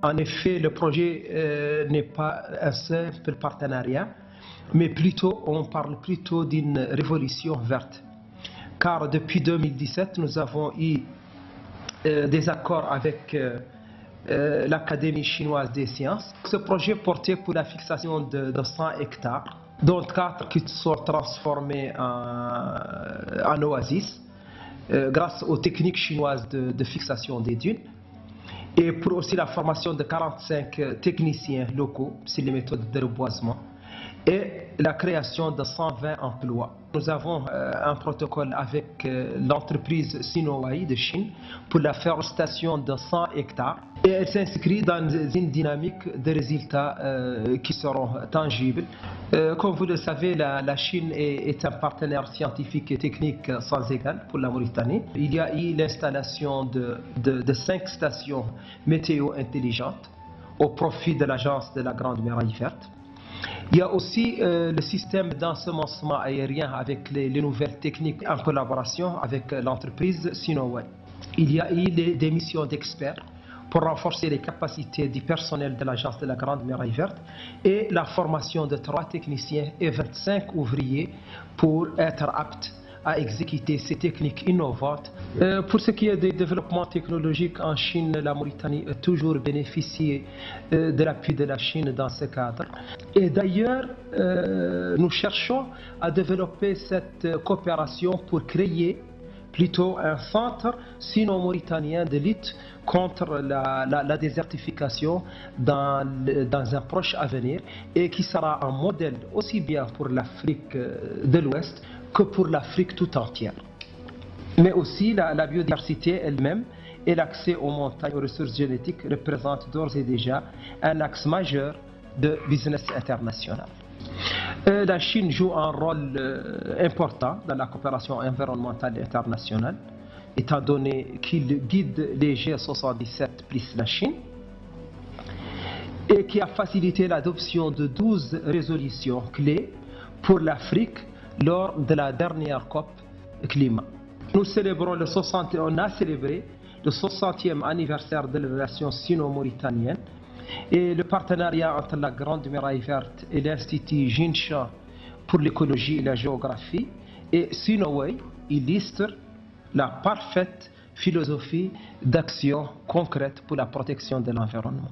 En effet, le projet n'est pas un simple partenariat, mais plutôt, on parle plutôt d'une révolution verte. Car depuis 2017, nous avons eu des accords avec l'Académie chinoise des sciences. Ce projet portait pour la fixation de 100 hectares, dont 4 qui sont transformés en oasis, grâce aux techniques chinoises de fixation des dunes, et pour aussi la formation de 45 techniciens locaux sur les méthodes de reboisement, et la création de 120 emplois. Nous avons un protocole avec l'entreprise Sinoway de Chine pour la forestation de 100 hectares, et elle s'inscrit dans une dynamique de résultats qui seront tangibles. Comme vous le savez, la Chine est un partenaire scientifique et technique sans égal pour la Mauritanie. Il y a eu l'installation de 5 stations météo intelligentes au profit de l'agence de la Grande Muraille Verte. Il y a aussi le système d'ensemencement aérien avec les nouvelles techniques en collaboration avec l'entreprise Sinoway. Il y a eu des missions d'experts pour renforcer les capacités du personnel de l'agence de la Grande Muraille Verte et la formation de 3 techniciens et 25 ouvriers pour être aptes à exécuter ces techniques innovantes. Pour ce qui est des développements technologiques en Chine, la Mauritanie a toujours bénéficié de l'appui de la Chine dans ce cadre. Et d'ailleurs, nous cherchons à développer cette coopération pour créer plutôt un centre sino-mauritanien de lutte contre la désertification dans un proche avenir, et qui sera un modèle aussi bien pour l'Afrique de l'Ouest que pour l'Afrique tout entière. Mais aussi la biodiversité elle-même et l'accès aux montagnes, aux ressources génétiques représentent d'ores et déjà un axe majeur de business international. La Chine joue un rôle important dans la coopération environnementale internationale, étant donné qu'il guide les G77 plus la Chine, et qui a facilité l'adoption de 12 résolutions clés pour l'Afrique lors de la dernière COP climat. On a célébré le 60e anniversaire de la relation sino-mauritanienne, et le partenariat entre la Grande Muraille Verte et l'Institut Jinsha pour l'écologie et la géographie et Sinoway illustre la parfaite philosophie d'action concrète pour la protection de l'environnement.